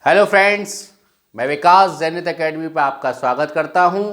Hello friends, मैं विकास Zenith academy पर आपका स्वागत करता हूं।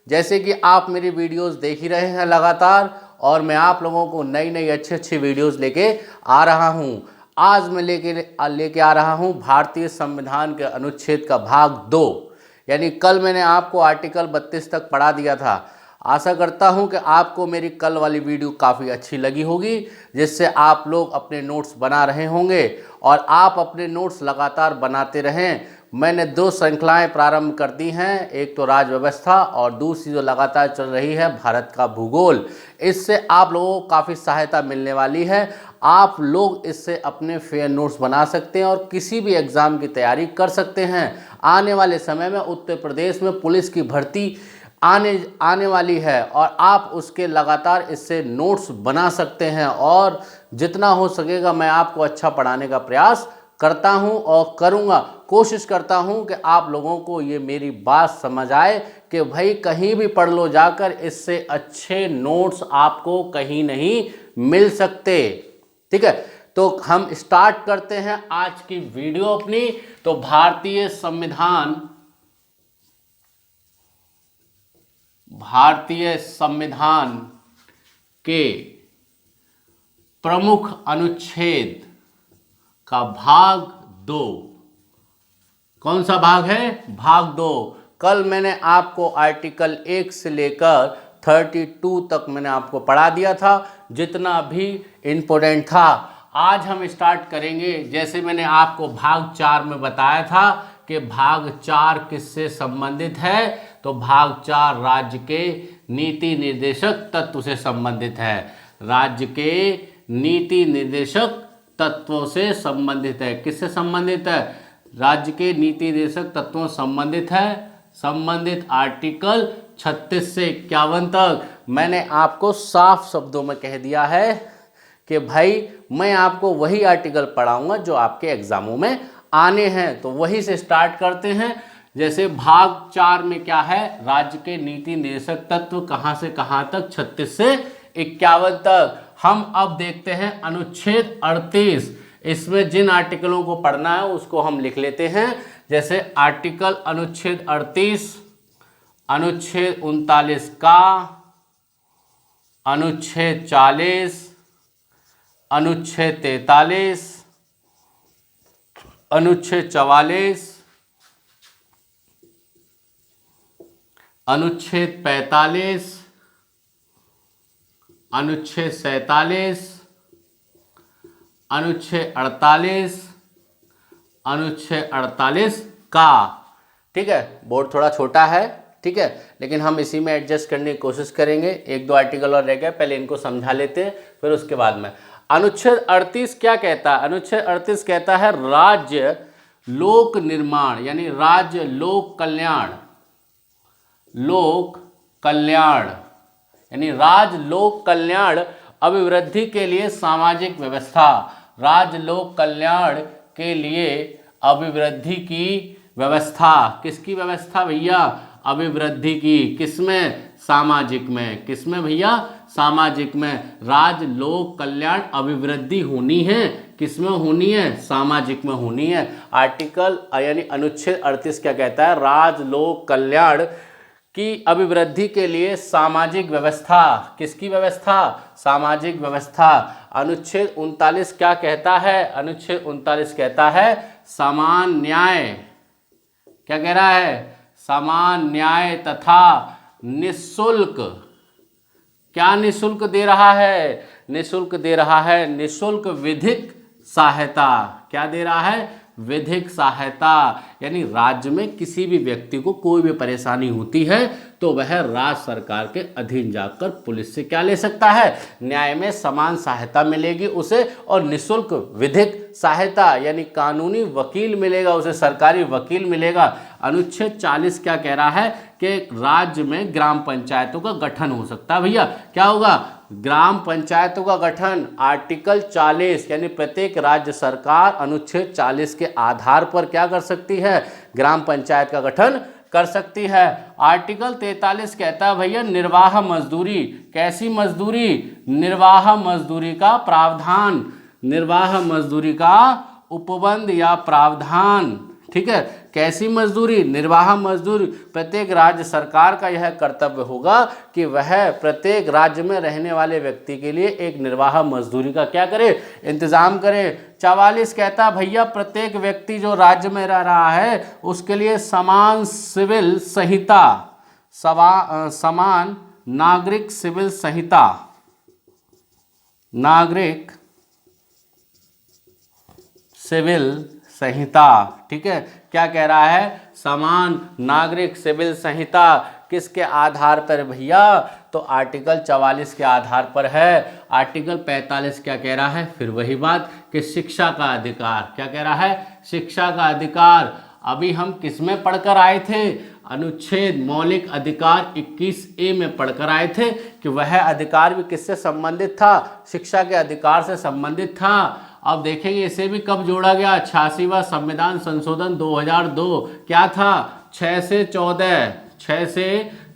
जैसे कि आप मेरी वीडियोस देख ही रहे हैं लगातार, और मैं आप लोगों को नई नई अच्छी वीडियोस लेके आ रहा हूं। आज मैं लेके आ रहा हूं भारतीय संविधान के अनुच्छेद का भाग 2। यानी कल मैंने आपको आर्टिकल 32 तक पढ़ा दिया था। आशा करता हूं कि आपको मेरी कल वाली वीडियो काफ़ी अच्छी लगी होगी, जिससे आप लोग अपने नोट्स बना रहे होंगे और आप अपने नोट्स लगातार बनाते रहें। मैंने 2 श्रृंखलाएं प्रारंभ कर दी हैं, एक तो राज व्यवस्था और दूसरी जो लगातार चल रही है भारत का भूगोल। इससे आप लोगों को काफ़ी सहायता मिलने वाली है। आप लोग इससे अपने फेयर नोट्स बना सकते हैं और किसी भी एग्ज़ाम की तैयारी कर सकते हैं। आने वाले समय में उत्तर प्रदेश में पुलिस की भर्ती आने वाली है और आप उसके लगातार इससे नोट्स बना सकते हैं, और जितना हो सकेगा मैं आपको अच्छा पढ़ाने का प्रयास करता हूं और करूंगा। कोशिश करता हूं कि आप लोगों को ये मेरी बात समझ आए कि भाई कहीं भी पढ़ लो जाकर, इससे अच्छे नोट्स आपको कहीं नहीं मिल सकते। ठीक है, तो हम स्टार्ट करते हैं आज की वीडियो अपनी। तो भारतीय संविधान के प्रमुख अनुच्छेद का भाग 2। कौन सा भाग है? भाग 2। कल मैंने आपको आर्टिकल 1 से लेकर 32 तक मैंने आपको पढ़ा दिया था, जितना भी इम्पोर्टेंट था। आज हम स्टार्ट करेंगे। जैसे मैंने आपको भाग 4 में बताया था कि भाग 4 किससे संबंधित है, तो भाग 4 राज्य के नीति निर्देशक तत्व से संबंधित है। राज्य के नीति निर्देशक तत्वों से संबंधित है। किससे संबंधित है? राज्य के नीति निर्देशक तत्वों से संबंधित है। संबंधित आर्टिकल 36 से 51 तक मैंने आपको साफ शब्दों में कह दिया है कि भाई मैं आपको वही आर्टिकल पढ़ाऊंगा जो आपके एग्जामों में आने हैं। तो वही से स्टार्ट करते हैं। जैसे भाग 4 में क्या है? राज्य के नीति निर्देशक तत्व कहां से कहां तक? 36 से 51 तक। हम अब देखते हैं अनुच्छेद 38। इसमें जिन आर्टिकलों को पढ़ना है उसको हम लिख लेते हैं। जैसे आर्टिकल अनुच्छेद 38, अनुच्छेद 39 का, अनुच्छेद 40, अनुच्छेद 43, अनुच्छेद 44, अनुच्छेद 45, अनुच्छेद 47, अनुच्छेद 48, अनुच्छेद 48 का। ठीक है, बोर्ड थोड़ा छोटा है, ठीक है, लेकिन हम इसी में एडजस्ट करने की कोशिश करेंगे। 1-2 आर्टिकल और रह गए, पहले इनको समझा लेते हैं, फिर उसके बाद में। अनुच्छेद 38 क्या कहता है? अनुच्छेद 38 कहता है राज्य लोक निर्माण, यानी राज्य लोक कल्याण यानी राज्य लोक कल्याण अभिवृद्धि के लिए सामाजिक व्यवस्था। राज्य लोक कल्याण के लिए अभिवृद्धि की व्यवस्था। किसकी व्यवस्था भैया? अभिवृद्धि की। किसमें? सामाजिक में। किसमें भैया? सामाजिक में। राज्य लोक कल्याण अभिवृद्धि होनी है, किसमें होनी है? सामाजिक में होनी है। आर्टिकल यानी अनुच्छेद 38 क्या कहता है? राज्य लोक कल्याण की अभिवृद्धि के लिए सामाजिक व्यवस्था। किसकी व्यवस्था? सामाजिक व्यवस्था। अनुच्छेद 39 क्या कहता है? अनुच्छेद 39 कहता है समान न्याय। क्या कह रहा है? समान न्याय तथा निःशुल्क। क्या निःशुल्क दे रहा है? निःशुल्क दे रहा है निःशुल्क विधिक सहायता। क्या दे रहा है? विधिक सहायता। यानी राज्य में किसी भी व्यक्ति को कोई भी परेशानी होती है तो वह राज्य सरकार के अधीन जाकर पुलिस से क्या ले सकता है? न्याय में समान सहायता मिलेगी उसे, और निःशुल्क विधिक सहायता यानी कानूनी वकील मिलेगा उसे, सरकारी वकील मिलेगा। अनुच्छेद 40 क्या कह रहा है कि राज्य में ग्राम पंचायतों का गठन हो सकता है। भैया क्या होगा? ग्राम पंचायतों का गठन। आर्टिकल 40 यानी प्रत्येक राज्य सरकार अनुच्छेद 40 के आधार पर क्या कर सकती है? ग्राम पंचायत का गठन कर सकती है। आर्टिकल 43 कहता है भैया निर्वाह मजदूरी। कैसी मजदूरी? निर्वाह मजदूरी का प्रावधान। निर्वाह मजदूरी का उपबंध या प्रावधान। ठीक है। कैसी मजदूरी? निर्वाह मजदूरी। प्रत्येक राज्य सरकार का यह कर्तव्य होगा कि वह प्रत्येक राज्य में रहने वाले व्यक्ति के लिए एक निर्वाह मजदूरी का क्या करे? इंतजाम करे। 44 कहता भैया प्रत्येक व्यक्ति जो राज्य में रह रहा है उसके लिए समान सिविल संहिता, समान नागरिक सिविल संहिता, नागरिक सिविल संहिता, ठीक है। क्या कह रहा है? समान नागरिक सिविल संहिता किसके आधार पर भैया? तो आर्टिकल 44 के आधार पर है। आर्टिकल 45 क्या कह रहा है? फिर वही बात कि शिक्षा का अधिकार। क्या कह रहा है? शिक्षा का अधिकार। अभी हम किस में पढ़कर आए थे? अनुच्छेद मौलिक अधिकार 21A में पढ़कर आए थे कि वह अधिकार भी किससे संबंधित था? शिक्षा के अधिकार से संबंधित था। अब देखेंगे इसे भी कब जोड़ा गया? 86वां संविधान संशोधन 2002। क्या था? 6 से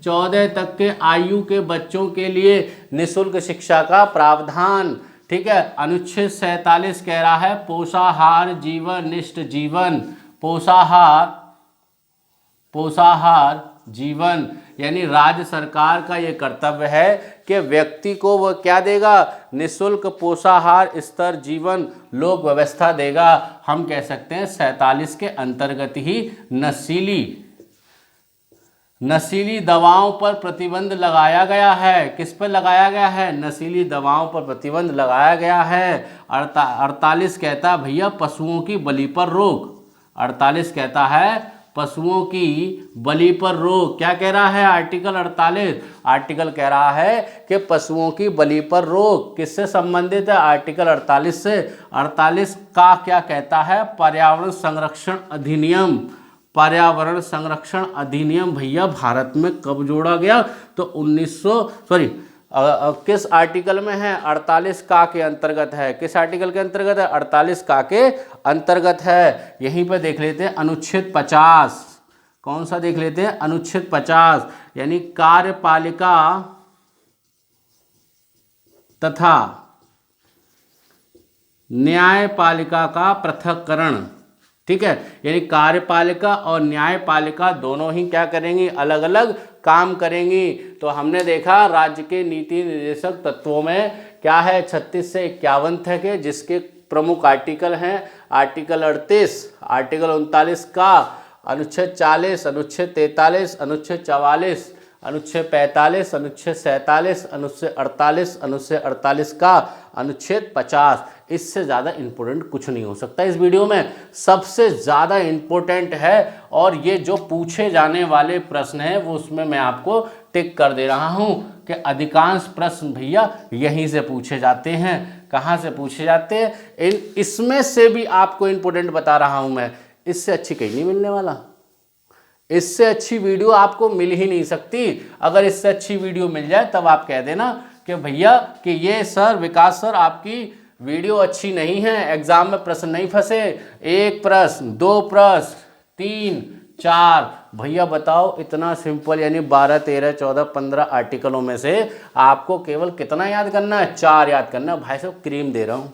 14 तक के आयु के बच्चों के लिए निःशुल्क शिक्षा का प्रावधान, ठीक है। अनुच्छेद 47 कह रहा है पोषाहार जीवन निष्ठ जीवन, पोषाहार जीवन, यानी राज्य सरकार का ये कर्तव्य है कि व्यक्ति को वह क्या देगा? निःशुल्क पोषाहार स्तर जीवन लोक व्यवस्था देगा। हम कह सकते हैं 47 के अंतर्गत ही नशीली दवाओं पर प्रतिबंध लगाया गया है। किस पर लगाया गया है? नशीली दवाओं पर प्रतिबंध लगाया गया है। 48 कहता है भैया पशुओं की बलि पर रोक। 48 कहता है पशुओं की बलि पर रोक। क्या कह रहा है आर्टिकल 48? आर्टिकल कह रहा है कि पशुओं की बलि पर रोक किससे संबंधित है? आर्टिकल 48 से। 48 का क्या कहता है? पर्यावरण संरक्षण अधिनियम। पर्यावरण संरक्षण अधिनियम भैया भारत में कब जोड़ा गया? तो 1900 किस आर्टिकल में है? 48 का के अंतर्गत है। किस आर्टिकल के अंतर्गत है? 48 का के अंतर्गत है। यहीं पे देख लेते हैं अनुच्छेद 50। कौन सा देख लेते हैं? अनुच्छेद 50, यानी कार्यपालिका तथा न्यायपालिका का पृथक्करण, ठीक है। यानी कार्यपालिका और न्यायपालिका दोनों ही क्या करेंगी? अलग अलग काम करेंगी। तो हमने देखा राज्य के नीति निर्देशक तत्वों में क्या है? 36 से 51 तक है, जिसके प्रमुख आर्टिकल हैं आर्टिकल 38, आर्टिकल 39 का, अनुच्छेद 40, अनुच्छेद 43, अनुच्छेद 44, अनुच्छेद 45, अनुच्छेद 47, अनुच्छेद 48, अनुच्छेद 48 का, अनुच्छेद 50। इससे ज़्यादा इम्पोर्टेंट कुछ नहीं हो सकता इस वीडियो में। सबसे ज़्यादा इम्पोर्टेंट है और ये जो पूछे जाने वाले प्रश्न हैं वो उसमें मैं आपको टिक कर दे रहा हूँ कि अधिकांश प्रश्न भैया यहीं से पूछे जाते हैं। कहाँ से पूछे जाते हैं? इसमें से भी आपको इम्पोर्टेंट बता रहा हूँ मैं। इससे अच्छी कहीं नहीं मिलने वाला। इससे अच्छी वीडियो आपको मिल ही नहीं सकती। अगर इससे अच्छी वीडियो मिल जाए तब आप कह देना कि भैया कि ये सर विकास सर आपकी वीडियो अच्छी नहीं है, एग्जाम में प्रश्न नहीं फंसे, 1 प्रश्न 2 प्रश्न 3 4। भैया बताओ इतना सिंपल, यानी 12 13 14 15 आर्टिकलों में से आपको केवल कितना याद करना है? 4 याद करना है। भाई साहब क्रीम दे रहा हूँ,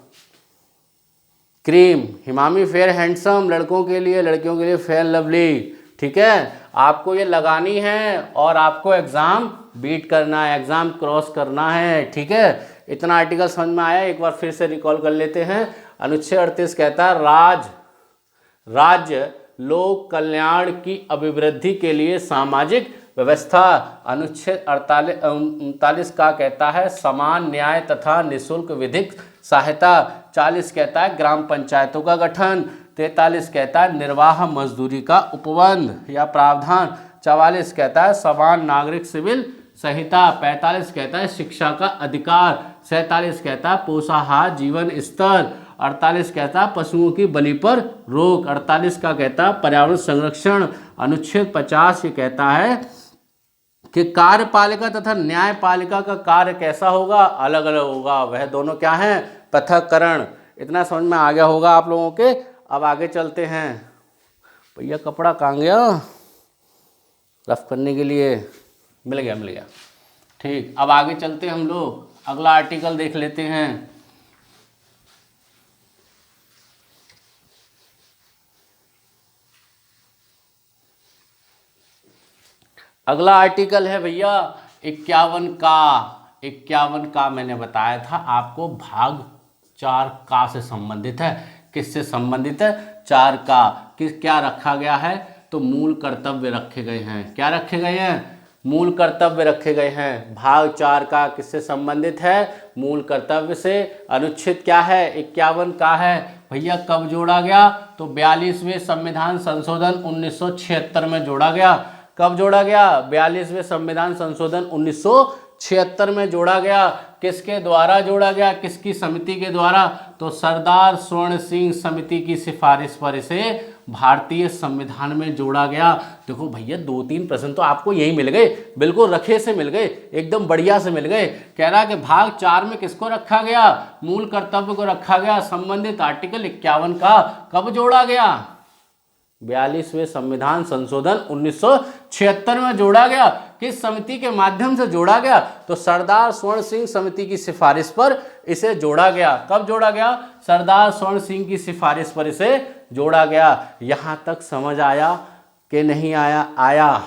क्रीम हिमामी फेयर हैंडसम, लड़कों के लिए, लड़कियों के लिए फेयर लवली, ठीक है। आपको ये लगानी है और आपको एग्जाम बीट करना है, एग्जाम क्रॉस करना है, ठीक है। इतना आर्टिकल समझ में आया? एक बार फिर से रिकॉल कर लेते हैं। अनुच्छेद 38 कहता है राज्य लोक कल्याण की अभिवृद्धि के लिए सामाजिक व्यवस्था। अनुच्छेद 39 का कहता है समान न्याय तथा निःशुल्क विधिक सहायता। 40 कहता है ग्राम पंचायतों का गठन। 43 कहता है निर्वाह मजदूरी का उपबंध या प्रावधान। 44 कहता है समान नागरिक सिविल संहिता। 45 कहता है शिक्षा का अधिकार। 47 कहता है पोषाहार जीवन स्तर। 48 कहता है पशुओं की बलि पर रोक। 48 का कहता है पर्यावरण संरक्षण। अनुच्छेद 50 ये कहता है कि कार्यपालिका तथा न्यायपालिका का कार्य कैसा होगा? अलग अलग होगा। वह दोनों क्या हैं? पृथक्करण। इतना समझ में आ गया होगा आप लोगों के। अब आगे चलते हैं। भैया कपड़ा कहाँ गया? रफ करने के लिए मिल गया। ठीक, अब आगे चलते हैं हम लोग। अगला आर्टिकल देख लेते हैं। अगला आर्टिकल है भैया 51 का। 51 का मैंने बताया था आपको भाग 4 का से संबंधित है। किससे संबंधित है? 4 का। क्या रखा गया है? तो मूल कर्तव्य रखे गए हैं। क्या रखे गए हैं? मूल कर्तव्य रखे गए हैं। भाग 4 का किससे संबंधित है? मूल कर्तव्य से। अनुच्छेद क्या है? 51 का है। भैया कब जोड़ा गया? तो 42वें संविधान संशोधन 1976 में जोड़ा गया। कब जोड़ा गया? 42वें संविधान संशोधन 1976 में जोड़ा गया। किसके द्वारा जोड़ा गया? किसकी समिति के द्वारा? तो सरदार स्वर्ण सिंह समिति की सिफारिश पर इसे भारतीय संविधान में जोड़ा गया। देखो भैया 2-3 प्रश्न तो आपको यही मिल गए, बिल्कुल रखे से मिल गए, एकदम बढ़िया से मिल गए। कह रहा है कि भाग 4 में किसको रखा गया? मूल कर्तव्य को रखा गया। संबंधित आर्टिकल 51 का कब जोड़ा गया? 42वें संविधान संशोधन 1976 में जोड़ा गया। किस समिति के माध्यम से जोड़ा गया? तो सरदार स्वर्ण सिंह समिति की सिफारिश पर इसे जोड़ा गया। कब जोड़ा गया? सरदार स्वर्ण सिंह की सिफारिश पर इसे जोड़ा गया। यहां तक समझ आया कि नहीं आया? आया।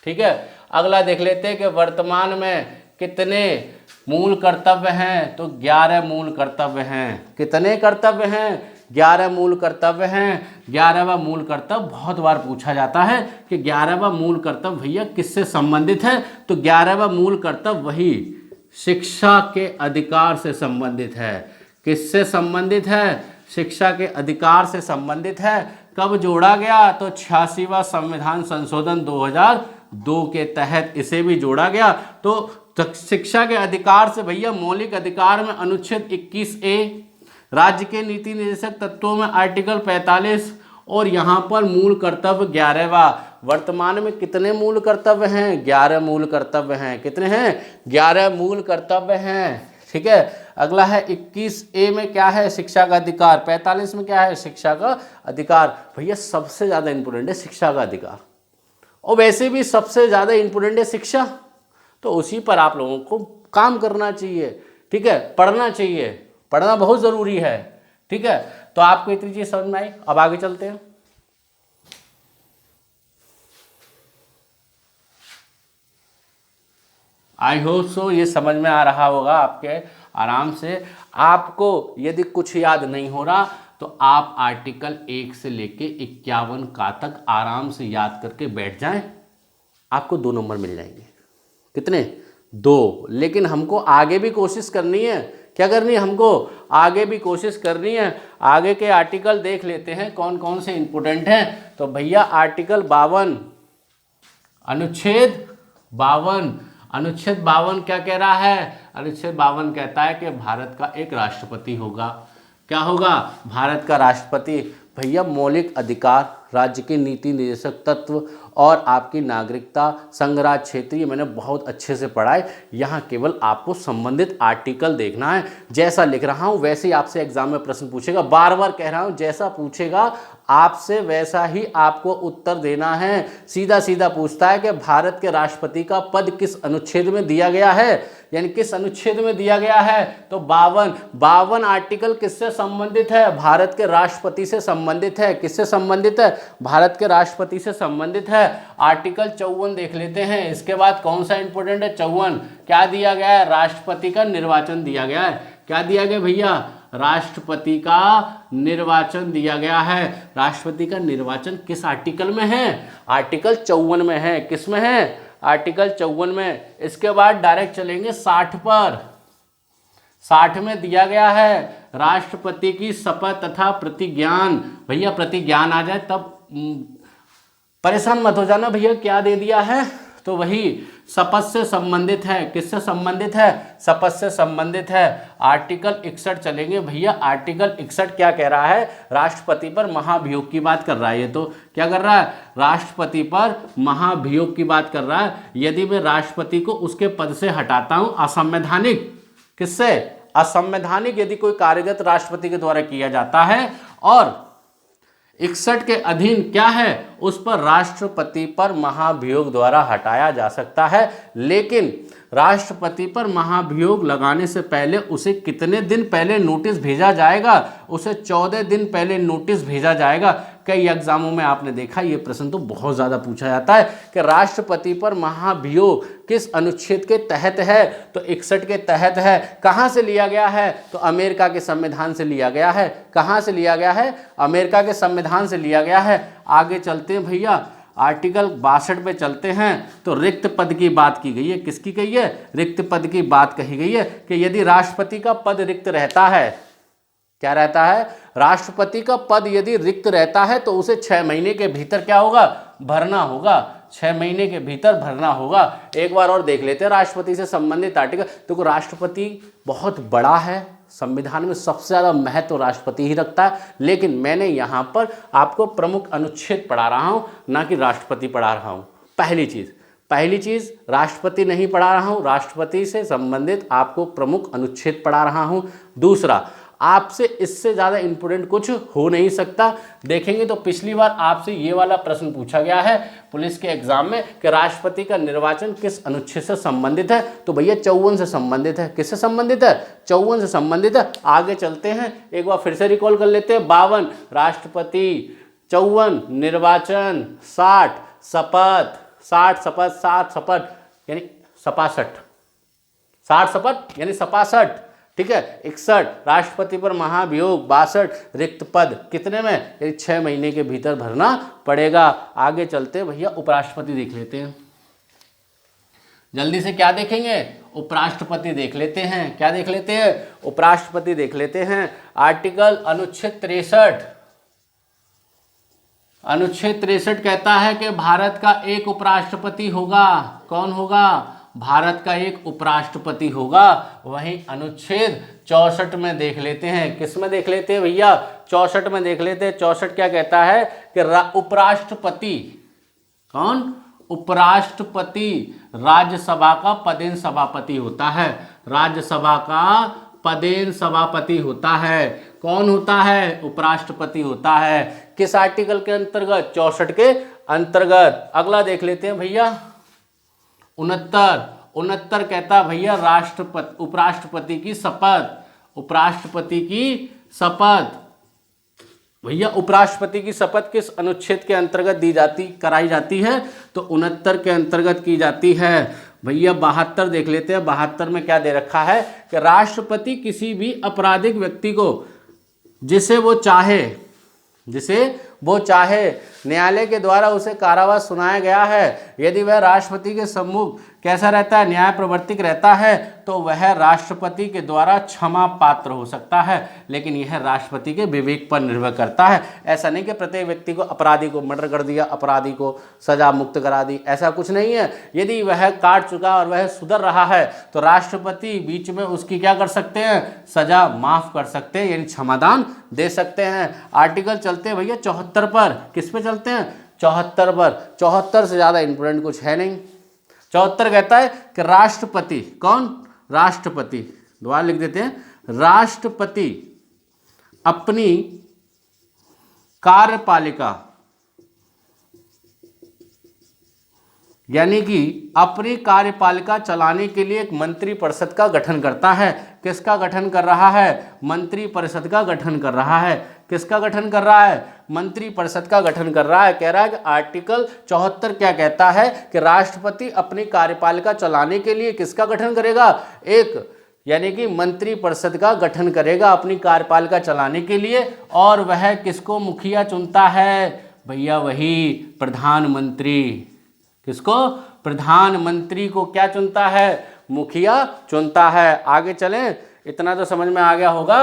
ठीक है, अगला देख लेते हैं कि वर्तमान में कितने मूल कर्तव्य हैं? तो 11 मूल कर्तव्य हैं। कितने कर्तव्य हैं? 11 मूल कर्तव्य हैं। 11वां मूल कर्तव्य बहुत बार पूछा जाता है कि 11वां मूल कर्तव्य भैया किससे संबंधित है? तो 11वां मूल कर्तव्य वही शिक्षा के अधिकार से संबंधित है। किससे संबंधित है? शिक्षा के अधिकार से संबंधित है। कब जोड़ा गया? तो 86वां संविधान संशोधन 2002 के तहत इसे भी जोड़ा गया। तो शिक्षा के अधिकार से भैया मौलिक अधिकार में अनुच्छेद 21A, राज्य के नीति निर्देशक तत्वों में आर्टिकल 45 और यहाँ पर मूल कर्तव्य 11वां। वर्तमान में कितने मूल कर्तव्य हैं? 11 मूल कर्तव्य हैं। कितने हैं? 11 मूल कर्तव्य हैं। ठीक है, अगला है 21A में क्या है? शिक्षा का अधिकार। 45 में क्या है? शिक्षा का अधिकार। भैया सबसे ज़्यादा इंपोर्टेंट है शिक्षा का अधिकार, और वैसे भी सबसे ज़्यादा इंपोर्टेंट है शिक्षा, तो उसी पर आप लोगों को काम करना चाहिए। ठीक है, पढ़ना चाहिए, पढ़ना बहुत ज़रूरी है। ठीक है, तो आपको इतनी चीज़ समझ में आई। अब आगे चलते हैं। आई होप सो ये समझ में आ रहा होगा आपके आराम से। आपको यदि कुछ याद नहीं हो रहा तो आप आर्टिकल 1 से लेके 51 का तक आराम से याद करके बैठ जाएं, आपको 2 नंबर मिल जाएंगे। कितने? 2। लेकिन हमको आगे भी कोशिश करनी है। क्या करनी है? हमको आगे भी कोशिश करनी है। आगे के आर्टिकल देख लेते हैं कौन कौन से इंपोर्टेंट हैं। तो भैया आर्टिकल 52, अनुच्छेद 52। अनुच्छेद 52 क्या कह रहा है? अनुच्छेद 52 कहता है कि भारत का एक राष्ट्रपति होगा। क्या होगा? भारत का राष्ट्रपति। भैया मौलिक अधिकार, राज्य के नीति निर्देशक तत्व और आपकी नागरिकता, संघराज क्षेत्र, ये मैंने बहुत अच्छे से पढ़ा है। यहाँ केवल आपको संबंधित आर्टिकल देखना है। जैसा लिख रहा हूँ वैसे ही आपसे एग्जाम में प्रश्न पूछेगा। बार बार कह रहा हूँ, जैसा पूछेगा आपसे वैसा ही आपको उत्तर देना है। सीधा सीधा पूछता है कि भारत के राष्ट्रपति का पद किस अनुच्छेद में दिया गया है, यानी किस अनुच्छेद में दिया गया है? तो 52 आर्टिकल किससे संबंधित है? भारत के राष्ट्रपति से संबंधित है। किससे संबंधित है? भारत के राष्ट्रपति से संबंधित है। आर्टिकल 54 देख लेते हैं। इसके बाद कौन सा इंपोर्टेंट है? 54 क्या दिया गया है? राष्ट्रपति का निर्वाचन दिया गया है। क्या दिया गया भैया? राष्ट्रपति का निर्वाचन दिया गया है। राष्ट्रपति का निर्वाचन किस आर्टिकल में है? आर्टिकल 54 में है। किस में है? आर्टिकल 54 में। इसके बाद डायरेक्ट चलेंगे 60 पर। 60 में दिया गया है राष्ट्रपति की शपथ तथा प्रतिज्ञान। भैया प्रतिज्ञान आ जाए तब परेशान मत हो जाना भैया क्या दे दिया है, तो वही शपथ से संबंधित है। किससे संबंधित है? शपथ से संबंधित है। आर्टिकल 61 चलेंगे भैया। आर्टिकल 61 क्या कह रहा है? राष्ट्रपति पर महाभियोग की बात कर रहा है। ये तो क्या कर रहा है? राष्ट्रपति पर महाभियोग की बात कर रहा है। यदि मैं राष्ट्रपति को उसके पद से हटाता हूं असंवैधानिक, किससे? असंवैधानिक यदि कोई कार्यगत राष्ट्रपति के द्वारा किया जाता है और 61 के अधीन क्या है? उस पर राष्ट्रपति पर महाभियोग द्वारा हटाया जा सकता है। लेकिन राष्ट्रपति पर महाभियोग लगाने से पहले उसे कितने दिन पहले नोटिस भेजा जाएगा? उसे 14 दिन पहले नोटिस भेजा जाएगा। कई एग्जामों में आपने देखा ये प्रश्न तो बहुत ज़्यादा पूछा जाता है कि राष्ट्रपति पर महाभियोग किस अनुच्छेद के तहत है, तो 61 के तहत है। कहाँ से लिया गया है, तो अमेरिका के संविधान से लिया गया है। कहाँ से लिया गया है, अमेरिका के संविधान से लिया गया है। आगे चलते हैं भैया, आर्टिकल 62 पे चलते हैं। तो रिक्त पद की बात की गई है, किसकी गई है, रिक्त पद की बात कही गई है कि यदि राष्ट्रपति का पद रिक्त रहता है, क्या रहता है, राष्ट्रपति का पद यदि रिक्त रहता है तो उसे 6 महीने के भीतर क्या होगा, भरना होगा। 6 महीने के भीतर भरना होगा। एक बार और देख लेते हैं राष्ट्रपति से संबंधित आर्टिकल। तो राष्ट्रपति बहुत बड़ा है, संविधान में सबसे ज़्यादा महत्व राष्ट्रपति ही रखता है, लेकिन मैंने यहाँ पर आपको प्रमुख अनुच्छेद पढ़ा रहा हूँ, ना कि राष्ट्रपति पढ़ा रहा हूँ। पहली चीज़ राष्ट्रपति नहीं पढ़ा रहा हूँ, राष्ट्रपति से संबंधित आपको प्रमुख अनुच्छेद पढ़ा रहा हूँ। दूसरा, आपसे इससे ज़्यादा इंपोर्टेंट कुछ हो नहीं सकता। देखेंगे तो पिछली बार आपसे ये वाला प्रश्न पूछा गया है पुलिस के एग्जाम में कि राष्ट्रपति का निर्वाचन किस अनुच्छेद से संबंधित है, तो भैया 54 से संबंधित है। किससे संबंधित है, 54 से संबंधित है। आगे चलते हैं, एक बार फिर से रिकॉल कर लेते हैं। 52 राष्ट्रपति, 54 निर्वाचन, 60 शपथ, 60 शपथ यानी सपासठ, 60 शपथ यानी सपासठ, ठीक है। 61 राष्ट्रपति पर महाभियोग, 62 रिक्त पद, कितने में, यानी 6 महीने के भीतर भरना पड़ेगा। आगे चलते हैं भैया, उपराष्ट्रपति देख लेते हैं। जल्दी से क्या देखेंगे, उपराष्ट्रपति देख लेते हैं। क्या देख लेते हैं, उपराष्ट्रपति देख लेते हैं। आर्टिकल अनुच्छेद 63, अनुच्छेद 63 कहता है कि भारत का एक उपराष्ट्रपति होगा। कौन होगा, भारत का एक उपराष्ट्रपति होगा। वहीं अनुच्छेद 64 में देख लेते हैं, किस में देख लेते हैं भैया, 64 में देख लेते हैं। 64 क्या कहता है कि उपराष्ट्रपति, कौन, उपराष्ट्रपति राज्यसभा का पदेन सभापति होता है। राज्यसभा का पदेन सभापति होता है। कौन होता है, उपराष्ट्रपति होता है। किस आर्टिकल के अंतर्गत, 64 के अंतर्गत। अगला देख लेते हैं भैया, 69 कहता भैया राष्ट्रपति, उपराष्ट्रपति की शपथ, उपराष्ट्रपति की शपथ। भैया उपराष्ट्रपति की शपथ किस अनुच्छेद के अंतर्गत कराई जाती है, तो 69 के अंतर्गत की जाती है। भैया 72 देख लेते हैं। 72 में क्या दे रखा है कि राष्ट्रपति किसी भी आपराधिक व्यक्ति को जिसे वो चाहे न्यायालय के द्वारा उसे कारावास सुनाया गया है, यदि वह राष्ट्रपति के सम्मुख कैसा रहता है, न्याय प्रवर्तिक रहता है, तो वह राष्ट्रपति के द्वारा क्षमा पात्र हो सकता है। लेकिन यह राष्ट्रपति के विवेक पर निर्भर करता है। ऐसा नहीं कि प्रत्येक व्यक्ति को, अपराधी को मर्डर कर दिया, अपराधी को सजा मुक्त करा दी, ऐसा कुछ नहीं है। यदि वह काट चुका और वह सुधर रहा है तो राष्ट्रपति बीच में उसकी क्या कर सकते हैं, सजा माफ कर सकते हैं, यानी क्षमादान दे सकते हैं। आर्टिकल चलते हैं भैया 74 पर। किस पे चलते हैं, 74 पर। 74 से ज़्यादा इंपोर्टेंट कुछ है नहीं। 74 कहता है कि राष्ट्रपति, कौन, राष्ट्रपति, दोबारा लिख देते हैं, राष्ट्रपति अपनी कार्यपालिका यानी कि अपनी कार्यपालिका चलाने के लिए एक मंत्री परिषद का गठन करता है। किसका गठन कर रहा है, मंत्री परिषद का गठन कर रहा है। किसका गठन कर रहा है, मंत्री परिषद का गठन कर रहा है। कह रहा है कि आर्टिकल 74 क्या कहता है कि राष्ट्रपति अपनी कार्यपालिका चलाने के लिए किसका गठन करेगा, एक यानी कि मंत्री परिषद का गठन करेगा अपनी कार्यपालिका चलाने के लिए। और वह किसको मुखिया चुनता है, भैया वही प्रधानमंत्री। किसको, प्रधानमंत्री को क्या चुनता है, मुखिया चुनता है। आगे चलें, इतना तो समझ में आ गया होगा।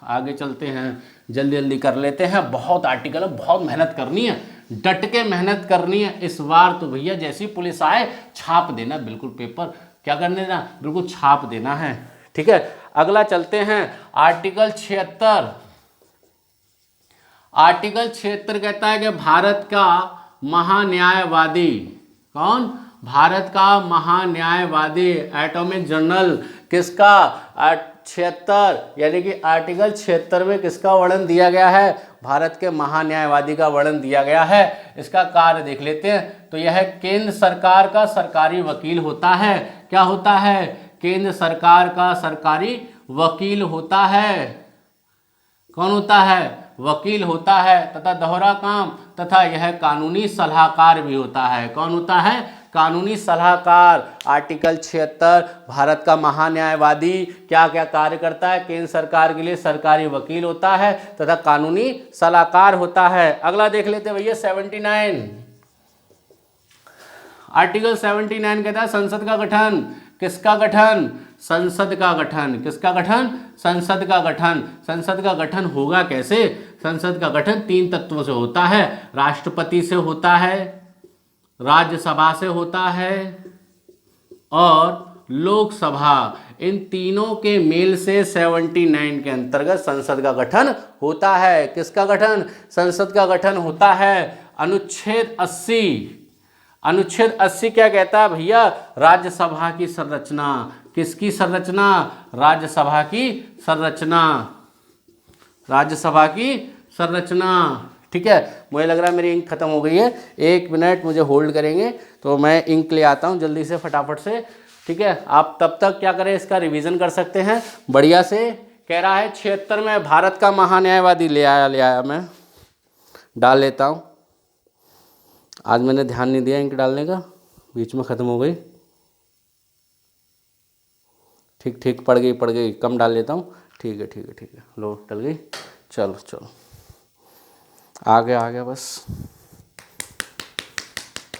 आगे चलते हैं, जल्दी जल्दी कर लेते हैं। बहुत आर्टिकल है, बहुत मेहनत करनी है, डट के मेहनत करनी है इस बार तो भैया। जैसी पुलिस आए छाप देना बिल्कुल, पेपर क्या कर देना, बिल्कुल छाप देना है, ठीक है। अगला चलते हैं, आर्टिकल 76। आर्टिकल 76 कहता है कि भारत का महान्यायवादी, कौन, भारत का महान्यायवादी, एटॉमिक जनरल किसका, 76 यानी कि आर्टिकल 76 में किसका वर्णन दिया गया है, भारत के महान्यायवादी का वर्णन दिया गया है। इसका कार्य देख लेते हैं। तो यह केंद्र सरकार का सरकारी वकील होता है। क्या होता है, केंद्र सरकार का सरकारी वकील होता है। कौन होता है, वकील होता है तथा दोहरा काम, तथा यह कानूनी सलाहकार भी होता है। कौन होता है? कानूनी सलाहकार। आर्टिकल 76 भारत का महान्यायवादी क्या क्या कार्य करता है? केंद्र सरकार के लिए सरकारी वकील होता है तथा कानूनी सलाहकार होता है। अगला देख लेते हैं भैया 79। आर्टिकल 79 कहता है संसद का गठन। किसका गठन? संसद का गठन। किसका गठन? संसद का गठन। संसद का गठन होगा कैसे? संसद का गठन 3 तत्वों से होता है। राष्ट्रपति से होता है, राज्यसभा से होता है और लोकसभा। इन तीनों के मेल से 79 के अंतर्गत संसद का गठन होता है। किसका गठन? संसद का गठन होता है। अनुच्छेद 80। अनुच्छेद 80 क्या कहता है भैया? राज्यसभा की संरचना। किसकी संरचना? राज्यसभा की संरचना। राज्यसभा की संरचना। ठीक है, मुझे लग रहा है मेरी इंक खत्म हो गई है। 1 मिनट मुझे होल्ड करेंगे तो मैं इंक ले आता हूँ जल्दी से फटाफट से। ठीक है, आप तब तक क्या करें, इसका रिवीजन कर सकते हैं बढ़िया से। कह रहा है 76 में भारत का महान्यायवादी ले आया मैं डाल लेता हूँ। आज मैंने ध्यान नहीं दिया इंक डालने का, बीच में ख़त्म हो गई। ठीक पड़ गई, कम डाल लेता हूँ। ठीक है, लो डल गई। चलो आ गया बस।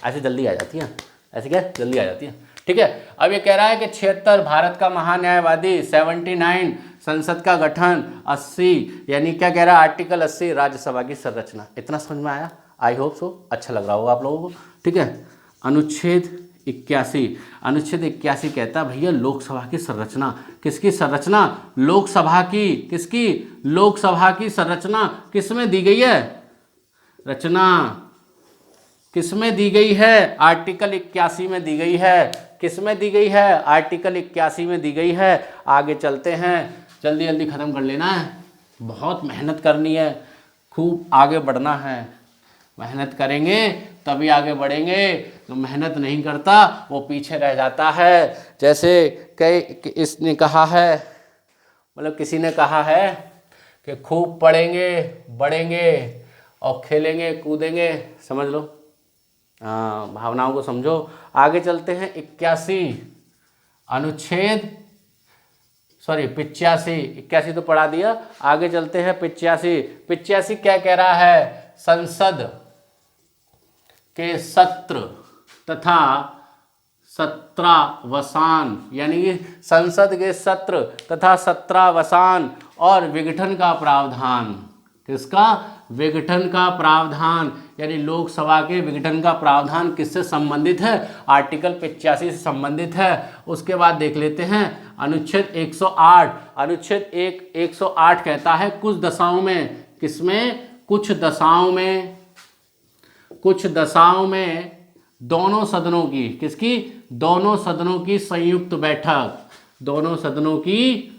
ऐसे जल्दी आ जाती है, ऐसे क्या जल्दी आ जाती है। ठीक है, अब ये कह रहा है कि 76 भारत का महान्यायवादी, 79 संसद का गठन, 80 यानी क्या कह रहा है? आर्टिकल 80 राज्यसभा की संरचना। इतना समझ में आया? आई होप सो, अच्छा लग रहा होगा आप लोगों को। ठीक है, अनुच्छेद 81। अनुच्छेद 81 कहता है भैया लोकसभा की संरचना। किसकी संरचना? लोकसभा की। किसकी? लोकसभा की संरचना किसमें दी गई है? रचना किसमें दी गई है? आर्टिकल 81 में दी गई है। किसमें दी गई है? आर्टिकल 81 में दी गई है। आगे चलते हैं, जल्दी ख़त्म कर लेना है, बहुत मेहनत करनी है, खूब आगे बढ़ना है। मेहनत करेंगे तभी आगे बढ़ेंगे, तो मेहनत नहीं करता वो पीछे रह जाता है। जैसे इसने कहा है, मतलब किसी ने कहा है कि खूब पढ़ेंगे, बढ़ेंगे और खेलेंगे कूदेंगे। समझ लो, हाँ, भावनाओं को समझो। आगे चलते हैं 81 अनुच्छेद 81 तो पढ़ा दिया। आगे चलते हैं 85 क्या कह रहा है? संसद के सत्र तथा सत्रावसान, यानी कि संसद के सत्र तथा सत्रावसान और विघटन का प्रावधान। किसका? विघटन का प्रावधान, यानी लोकसभा के विघटन का प्रावधान किससे संबंधित है? आर्टिकल 85 से संबंधित है। उसके बाद देख लेते हैं अनुच्छेद 108। अनुच्छेद 108 कहता है कुछ दशाओं में, किसमें? कुछ दशाओं में दोनों सदनों की, किसकी? दोनों सदनों की संयुक्त बैठक, दोनों सदनों की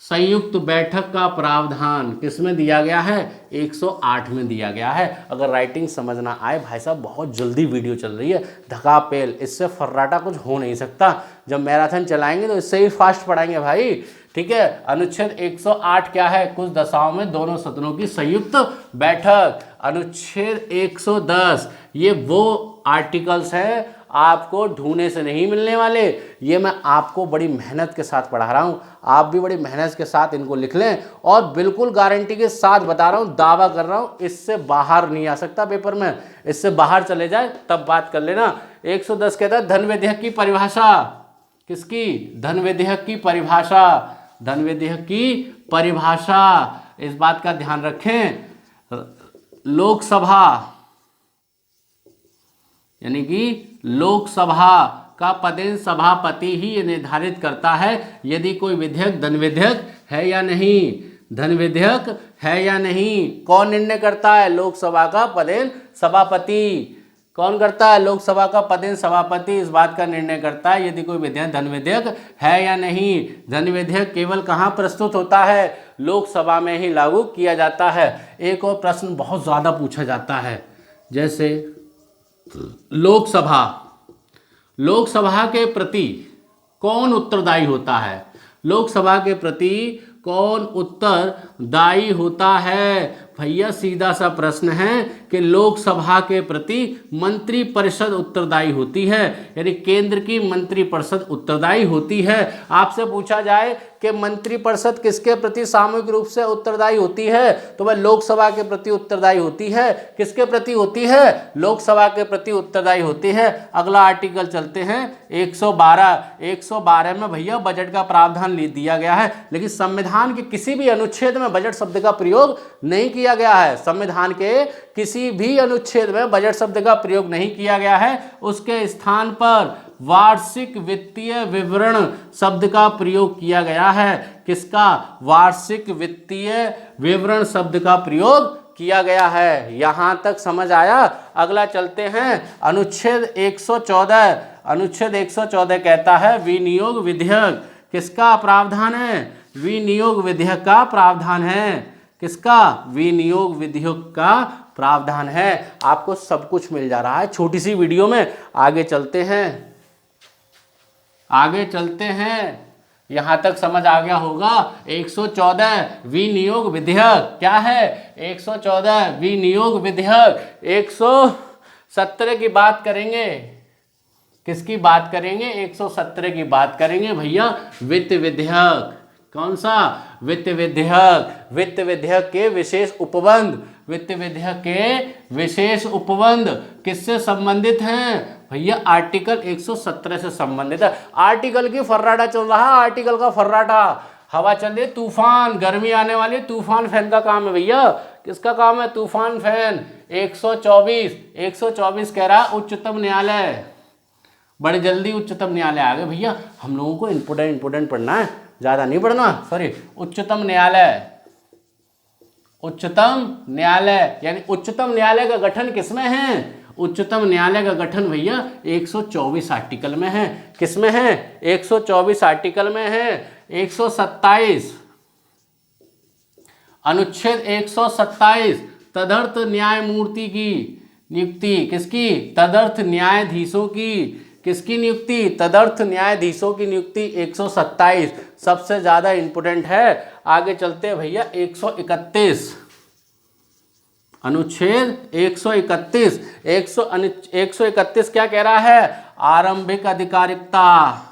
संयुक्त बैठक का प्रावधान किसमें दिया गया है? 108 में दिया गया है। अगर राइटिंग समझ ना आए भाई साहब, बहुत जल्दी वीडियो चल रही है, धक्का पेल, इससे फर्राटा कुछ हो नहीं सकता। जब मैराथन चलाएंगे तो इससे ही फास्ट पढ़ाएंगे भाई। ठीक है, अनुच्छेद 108 क्या है? कुछ दशाओं में दोनों सदनों की संयुक्त बैठक। अनुच्छेद 110 ये वो आर्टिकल्स हैं आपको ढूंढने से नहीं मिलने वाले, ये मैं आपको बड़ी मेहनत के साथ पढ़ा रहा हूँ। आप भी बड़ी मेहनत के साथ इनको लिख लें, और बिल्कुल गारंटी के साथ बता रहा हूँ, दावा कर रहा हूँ, इससे बाहर नहीं आ सकता पेपर में। इससे बाहर चले जाए तब बात कर लेना। 110 कहता है धन विधेयक की परिभाषा। किसकी? धन विधेयक की परिभाषा। धन विधेयक की परिभाषा, इस बात का ध्यान रखें। लोकसभा, यानी कि लोकसभा का पदेन सभापति ही ये निर्धारित करता है यदि कोई विधेयक धन विधेयक है या नहीं। धन विधेयक है या नहीं कौन निर्णय करता है? लोकसभा का पदेन सभापति। कौन करता है? लोकसभा का पदेन सभापति इस बात का निर्णय करता है यदि कोई विधेयक धन विधेयक है या नहीं। धन विधेयक केवल कहाँ प्रस्तुत होता है? लोकसभा में ही लागू किया जाता है। एक और प्रश्न बहुत ज़्यादा पूछा जाता है, जैसे लोकसभा के प्रति कौन उत्तरदायी होता है? लोकसभा के प्रति कौन उत्तरदायी होता है? भैया सीधा सा प्रश्न है कि लोकसभा के प्रति मंत्रिपरिषद उत्तरदायी होती है, यानी केंद्र की मंत्रिपरिषद उत्तरदायी होती है। आपसे पूछा जाए कि मंत्रिपरिषद किसके प्रति सामूहिक रूप से उत्तरदायी होती है, तो वह लोकसभा के प्रति उत्तरदायी होती है। किसके प्रति होती है? लोकसभा के प्रति उत्तरदायी होती है। अगला आर्टिकल चलते हैं 112 में भैया बजट का प्रावधान दिया गया है, लेकिन संविधान के किसी भी अनुच्छेद में बजट शब्द का प्रयोग नहीं किया गया है। संविधान के किसी भी अनुच्छेद में बजट शब्द का प्रयोग नहीं किया गया है। उसके स्थान पर वार्षिक वित्तीय विवरण शब्द का प्रयोग किया गया है। किसका? वार्षिक वित्तीय विवरण शब्द का प्रयोग किया गया है। यहां तक समझ आया? अगला चलते हैं अनुच्छेद 114। अनुच्छेद 114 कहता है विनियोग विधेयक। किसका प्रावधान है? विनियोग विधेयक का प्रावधान है। किसका? विनियोग विधेयक का प्रावधान है। आपको सब कुछ मिल जा रहा है छोटी सी वीडियो में। आगे चलते हैं। यहां तक समझ आ गया होगा। 114 विनियोग विधेयक क्या है? 114 विनियोग विधेयक। 117 की बात करेंगे। किसकी बात करेंगे? 117 की बात करेंगे भैया वित्त विधेयक। कौन सा? वित्त विधेयक। वित्त विधेयक के विशेष उपबंध। वित्त विधेयक के विशेष उपबंध किससे संबंधित हैं? भैया आर्टिकल 117 से संबंधित है। आर्टिकल की फर्राटा चल रहा है। आर्टिकल का फर्राटा। हवा चल रही, तूफान, गर्मी आने वाली, तूफान फैन का काम है भैया। किसका काम है? तूफान फैन। 124 कह रहा है उच्चतम न्यायालय। बड़े जल्दी उच्चतम न्यायालय आ गए भैया। हम लोगों को इंपोर्टेंट पढ़ना है, ज्यादा नहीं पढ़ना। सॉरी, उच्चतम न्यायालय। उच्चतम न्यायालय यानी उच्चतम न्यायालय का गठन किसमें है? उच्चतम न्यायालय का गठन भैया 124 आर्टिकल में है। किसमें है? 124 आर्टिकल में है। 127 अनुच्छेद 127 तदर्थ न्यायमूर्ति की नियुक्ति। किसकी? तदर्थ न्यायाधीशों की। किसकी नियुक्ति? तदर्थ न्यायाधीशों की नियुक्ति। 127 सबसे ज्यादा इंपोर्टेंट है। आगे चलते हैं भैया 131 अनुच्छेद 131। 131 क्या कह रहा है? आरंभिक अधिकारिकता।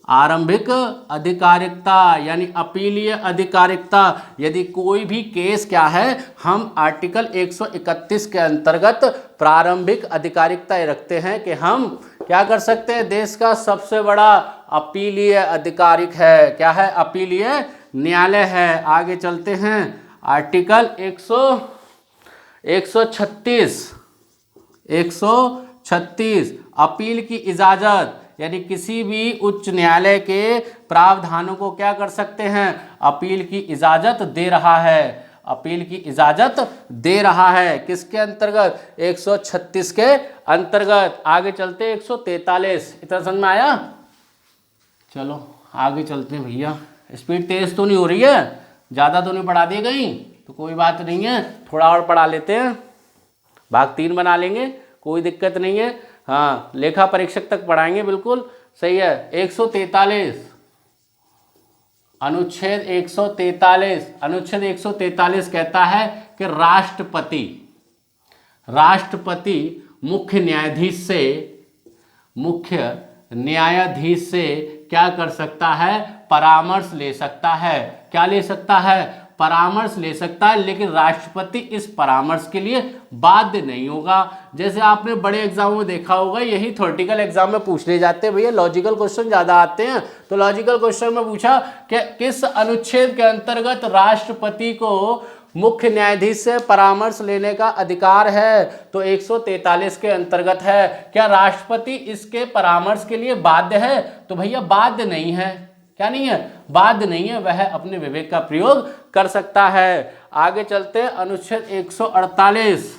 आरंभिक अधिकारिकता यानी अपीलीय अधिकारिकता। यदि कोई भी केस क्या है, हम आर्टिकल 131 के अंतर्गत प्रारंभिक अधिकारिकता रखते हैं कि हम क्या कर सकते हैं? देश का सबसे बड़ा अपीलीय अधिकारिक है। क्या है? अपीलीय न्यायालय है। आगे चलते हैं आर्टिकल 136 अपील की इजाजत, यानी किसी भी उच्च न्यायालय के प्रावधानों को क्या कर सकते हैं? अपील की इजाजत दे रहा है। अपील की इजाजत दे रहा है। किसके अंतर्गत? 136 के अंतर्गत। आगे चलते 143। इतना समझ में आया? चलो आगे चलते हैं भैया। स्पीड तेज तो नहीं हो रही है? ज़्यादा तो नहीं पढ़ा दी गई? तो कोई बात नहीं है, थोड़ा और पढ़ा लेते हैं। भाग 3 बना लेंगे, कोई दिक्कत नहीं है। हाँ, लेखा परीक्षक तक पढ़ाएंगे, बिल्कुल सही है। 143 अनुच्छेद 143 कहता है कि राष्ट्रपति मुख्य न्यायाधीश से क्या कर सकता है? परामर्श ले सकता है। क्या ले सकता है? परामर्श ले सकता है, लेकिन राष्ट्रपति इस परामर्श के लिए बाध्य नहीं होगा। जैसे आपने बड़े एग्जामों में देखा होगा, यही थ्योरेटिकल एग्जाम में पूछने जाते हैं भैया, लॉजिकल क्वेश्चन ज्यादा आते हैं। तो लॉजिकल क्वेश्चन में पूछा कि किस अनुच्छेद के अंतर्गत राष्ट्रपति को मुख्य न्यायाधीश से परामर्श लेने का अधिकार है? तो 143 के अंतर्गत है। क्या राष्ट्रपति इसके परामर्श के लिए बाध्य है? तो भैया बाध्य नहीं है। क्या नहीं है? बाध्य नहीं है, वह अपने विवेक का प्रयोग कर सकता है। आगे चलते हैं अनुच्छेद 148।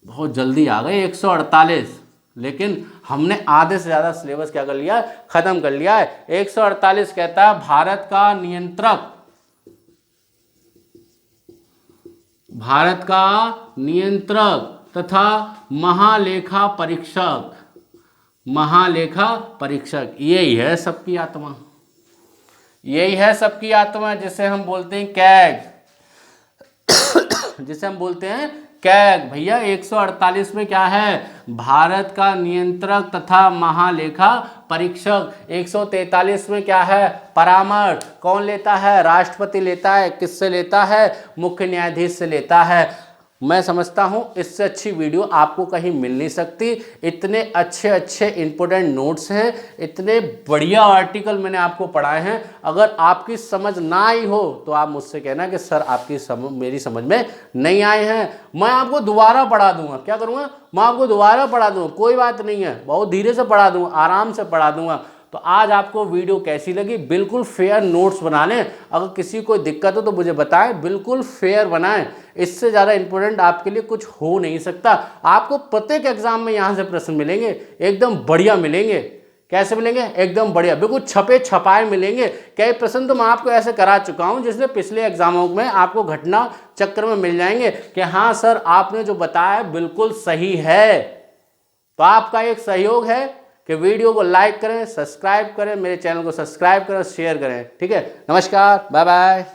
बहुत जल्दी आ गए 148, लेकिन हमने आधे से ज्यादा सिलेबस क्या कर लिया? खत्म कर लिया है। 148 कहता है भारत का नियंत्रक तथा महालेखा परीक्षक, यही है सबकी आत्मा। यही है सबकी आत्मा जिसे हम बोलते हैं कैग, जिसे हम बोलते हैं कैग। भैया 148 में क्या है, भारत का नियंत्रक तथा महालेखा परीक्षक। 143 में क्या है, परामर्श। कौन लेता है, राष्ट्रपति लेता है। किससे लेता है, मुख्य न्यायाधीश से लेता है। मैं समझता हूं इससे अच्छी वीडियो आपको कहीं मिल नहीं सकती। इतने अच्छे अच्छे इंपॉर्टेंट नोट्स हैं, इतने बढ़िया आर्टिकल मैंने आपको पढ़ाए हैं। अगर आपकी समझ ना आई हो तो आप मुझसे कहना कि सर आपकी मेरी समझ में नहीं आए हैं, मैं आपको दोबारा पढ़ा दूंगा। क्या करूंगा, मैं आपको दोबारा पढ़ा दूंगा, कोई बात नहीं है, बहुत धीरे से पढ़ा दूंगा, आराम से पढ़ा दूंगा। तो आज आपको वीडियो कैसी लगी, बिल्कुल फेयर नोट्स बना लें। अगर किसी को दिक्कत हो तो मुझे बताएं, बिल्कुल फेयर बनाएं। इससे ज़्यादा इंपॉर्टेंट आपके लिए कुछ हो नहीं सकता। आपको प्रत्येक एग्जाम में यहाँ से प्रश्न मिलेंगे, एकदम बढ़िया मिलेंगे। कैसे मिलेंगे, एकदम बढ़िया, बिल्कुल छपे छपाए मिलेंगे। कई प्रश्न तो मैं आपको ऐसे करा चुका हूँ जिसने पिछले एग्जामों में आपको घटना चक्र में मिल जाएंगे कि हाँ सर आपने जो बताया बिल्कुल सही है। तो आपका एक सहयोग है कि वीडियो को लाइक करें, सब्सक्राइब करें, मेरे चैनल को सब्सक्राइब करें और शेयर करें। ठीक है, नमस्कार, बाय बाय।